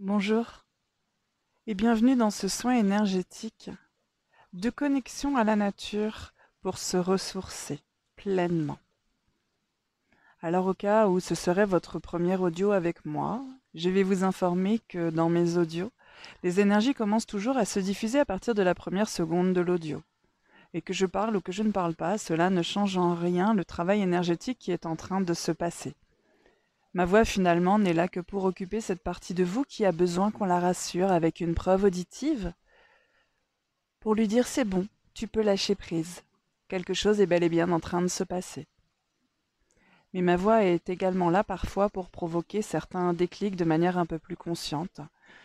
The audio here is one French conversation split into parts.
Bonjour et bienvenue dans ce soin énergétique de connexion à la nature pour se ressourcer pleinement. Alors au cas où ce serait votre premier audio avec moi, je vais vous informer que dans mes audios, les énergies commencent toujours à se diffuser à partir de la première seconde de l'audio. Et que je parle ou que je ne parle pas, cela ne change en rien le travail énergétique qui est en train de se passer. Ma voix finalement n'est là que pour occuper cette partie de vous qui a besoin qu'on la rassure avec une preuve auditive, pour lui dire c'est bon, tu peux lâcher prise. Quelque chose est bel et bien en train de se passer. Mais ma voix est également là parfois pour provoquer certains déclics de manière un peu plus consciente,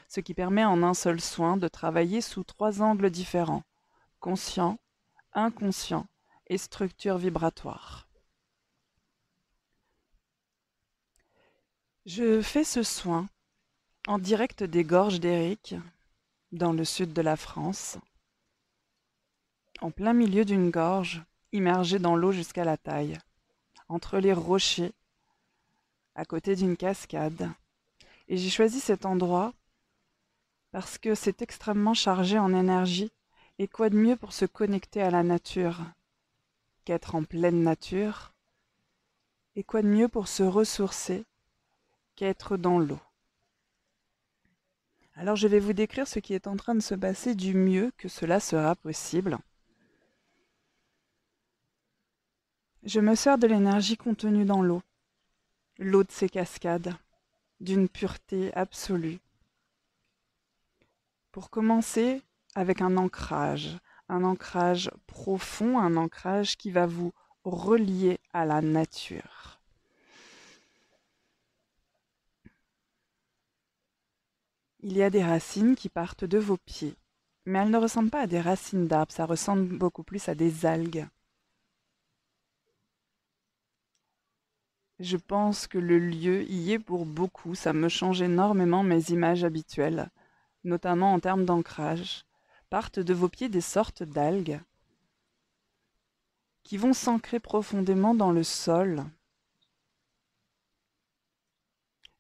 ce qui permet en un seul soin de travailler sous 3 angles différents: conscient, inconscient et structure vibratoire. Je fais ce soin en direct des gorges d'Éric, dans le sud de la France, en plein milieu d'une gorge, immergée dans l'eau jusqu'à la taille, entre les rochers, à côté d'une cascade. Et j'ai choisi cet endroit parce que c'est extrêmement chargé en énergie. Et quoi de mieux pour se connecter à la nature qu'être en pleine nature? Et quoi de mieux pour se ressourcer qu'être dans l'eau? Alors je vais vous décrire ce qui est en train de se passer du mieux que cela sera possible. Je me sers de l'énergie contenue dans l'eau de ces cascades, d'une pureté absolue. Pour commencer, avec un ancrage profond, un ancrage qui va vous relier à la nature. Il y a des racines qui partent de vos pieds, mais elles ne ressemblent pas à des racines d'arbres, ça ressemble beaucoup plus à des algues. Je pense que le lieu y est pour beaucoup, ça me change énormément mes images habituelles, notamment en termes d'ancrage. Partent de vos pieds des sortes d'algues qui vont s'ancrer profondément dans le sol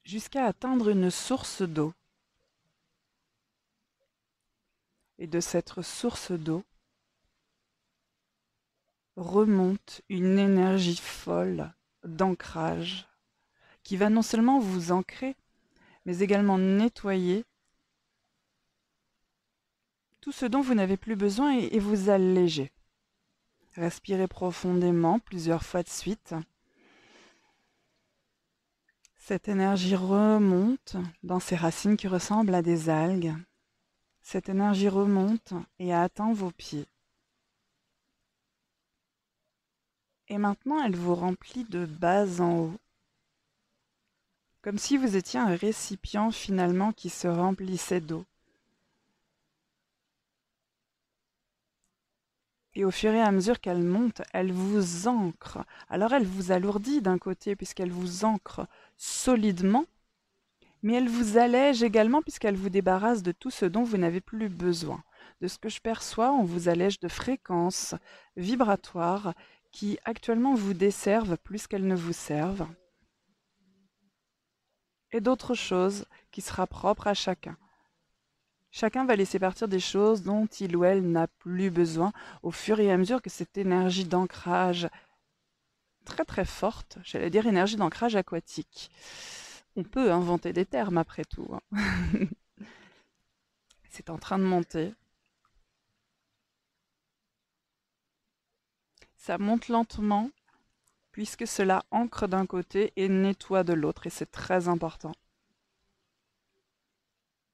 jusqu'à atteindre une source d'eau. Et de cette source d'eau remonte une énergie folle d'ancrage qui va non seulement vous ancrer, mais également nettoyer tout ce dont vous n'avez plus besoin et vous alléger. Respirez profondément plusieurs fois de suite. Cette énergie remonte dans ces racines qui ressemblent à des algues. Cette énergie remonte et atteint vos pieds. Et maintenant, elle vous remplit de bas en haut, comme si vous étiez un récipient finalement qui se remplissait d'eau. Et au fur et à mesure qu'elle monte, elle vous ancre. Alors elle vous alourdit d'un côté puisqu'elle vous ancre solidement, mais elle vous allège également puisqu'elle vous débarrasse de tout ce dont vous n'avez plus besoin. De ce que je perçois, on vous allège de fréquences vibratoires qui actuellement vous desservent plus qu'elles ne vous servent, et d'autres choses qui sera propre à chacun. Chacun va laisser partir des choses dont il ou elle n'a plus besoin au fur et à mesure que cette énergie d'ancrage très très forte, j'allais dire énergie d'ancrage aquatique. On peut inventer des termes après tout, hein. C'est en train de monter. Ça monte lentement puisque cela ancre d'un côté et nettoie de l'autre et c'est très important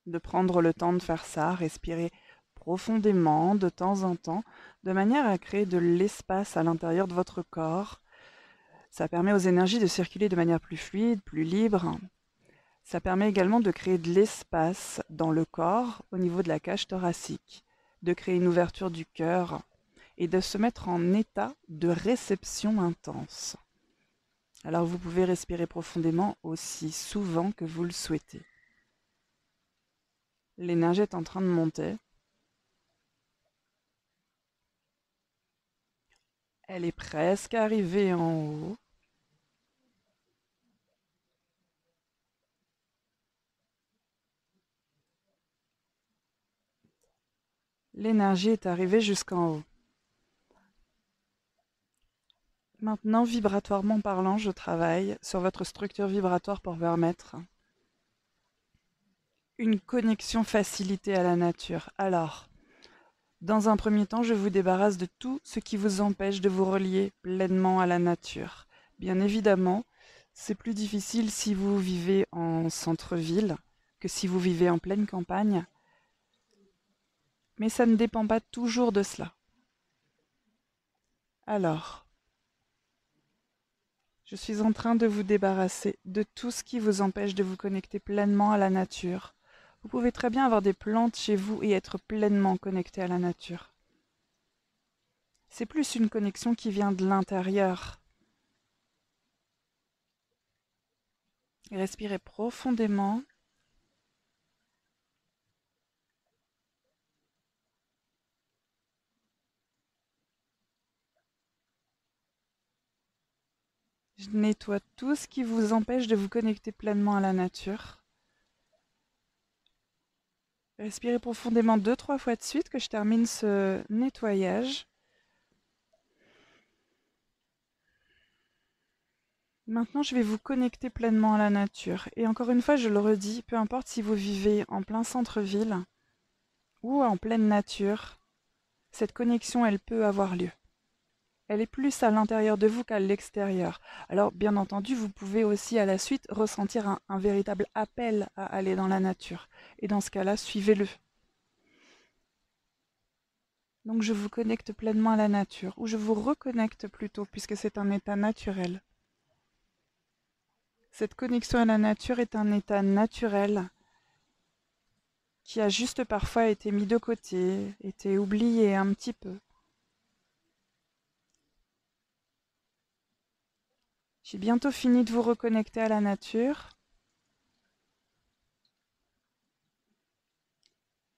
de prendre le temps de faire ça, respirer profondément de temps en temps, de manière à créer de l'espace à l'intérieur de votre corps. Ça permet aux énergies de circuler de manière plus fluide, plus libre. Ça permet également de créer de l'espace dans le corps, au niveau de la cage thoracique, de créer une ouverture du cœur et de se mettre en état de réception intense. Alors vous pouvez respirer profondément aussi souvent que vous le souhaitez. L'énergie est en train de monter. Elle est presque arrivée en haut. L'énergie est arrivée jusqu'en haut. Maintenant, vibratoirement parlant, je travaille sur votre structure vibratoire pour permettre une connexion facilitée à la nature. Alors, dans un premier temps, je vous débarrasse de tout ce qui vous empêche de vous relier pleinement à la nature. Bien évidemment, c'est plus difficile si vous vivez en centre-ville que si vous vivez en pleine campagne, mais ça ne dépend pas toujours de cela. Alors, je suis en train de vous débarrasser de tout ce qui vous empêche de vous connecter pleinement à la nature. Vous pouvez très bien avoir des plantes chez vous et être pleinement connecté à la nature. C'est plus une connexion qui vient de l'intérieur. Respirez profondément. Je nettoie tout ce qui vous empêche de vous connecter pleinement à la nature. Respirez profondément 2-3 fois de suite que je termine ce nettoyage. Maintenant, je vais vous connecter pleinement à la nature. Et encore une fois, je le redis, peu importe si vous vivez en plein centre-ville ou en pleine nature, cette connexion, elle peut avoir lieu. Elle est plus à l'intérieur de vous qu'à l'extérieur. Alors, bien entendu, vous pouvez aussi à la suite ressentir un véritable appel à aller dans la nature. Et dans ce cas-là, suivez-le. Donc, je vous connecte pleinement à la nature, ou je vous reconnecte plutôt, puisque c'est un état naturel. Cette connexion à la nature est un état naturel qui a juste parfois été mis de côté, été oublié un petit peu. J'ai bientôt fini de vous reconnecter à la nature.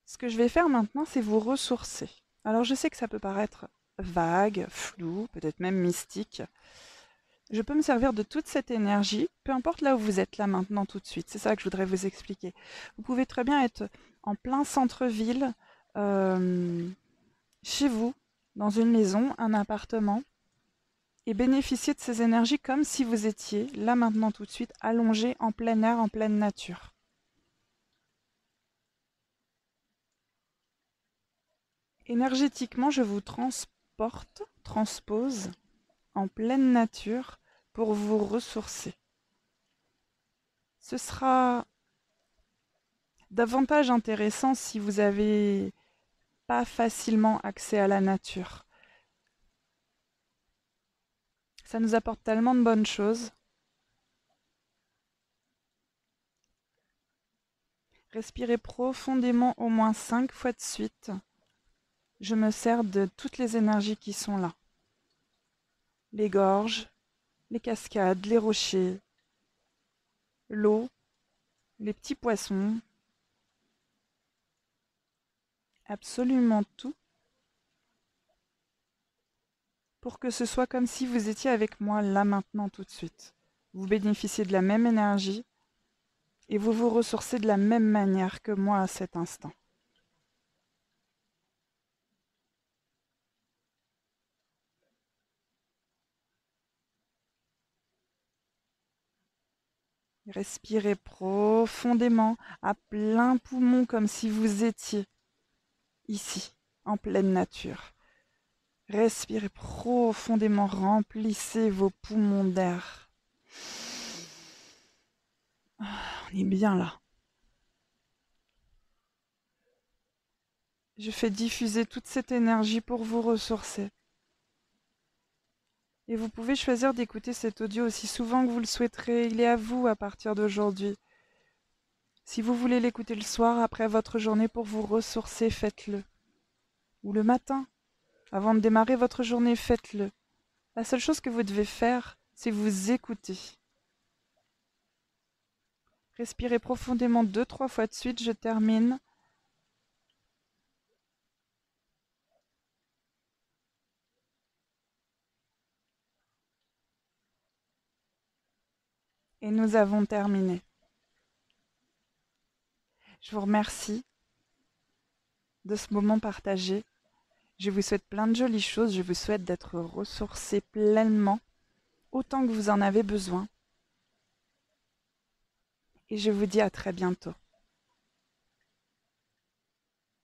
Ce que je vais faire maintenant, c'est vous ressourcer. Alors je sais que ça peut paraître vague, flou, peut-être même mystique. Je peux me servir de toute cette énergie, peu importe là où vous êtes là maintenant tout de suite. C'est ça que je voudrais vous expliquer. Vous pouvez très bien être en plein centre-ville, chez vous, dans une maison, un appartement, et bénéficier de ces énergies comme si vous étiez là maintenant tout de suite allongé en plein air, en pleine nature. Énergétiquement, je vous transpose en pleine nature pour vous ressourcer. Ce sera davantage intéressant si vous n'avez pas facilement accès à la nature. Ça nous apporte tellement de bonnes choses. Respirez profondément au moins 5 fois de suite. Je me sers de toutes les énergies qui sont là. Les gorges, les cascades, les rochers, l'eau, les petits poissons, absolument tout, pour que ce soit comme si vous étiez avec moi là maintenant tout de suite. Vous bénéficiez de la même énergie et vous vous ressourcez de la même manière que moi à cet instant. Respirez profondément, à plein poumon, comme si vous étiez ici, en pleine nature. Respirez profondément, remplissez vos poumons d'air. On est bien là. Je fais diffuser toute cette énergie pour vous ressourcer. Et vous pouvez choisir d'écouter cet audio aussi souvent que vous le souhaiterez. Il est à vous à partir d'aujourd'hui. Si vous voulez l'écouter le soir après votre journée pour vous ressourcer, faites-le. Ou le matin, avant de démarrer votre journée, faites-le. La seule chose que vous devez faire, c'est vous écouter. Respirez profondément 2-3 fois de suite, je termine. Et nous avons terminé. Je vous remercie de ce moment partagé. Je vous souhaite plein de jolies choses. Je vous souhaite d'être ressourcés pleinement, autant que vous en avez besoin. Et je vous dis à très bientôt.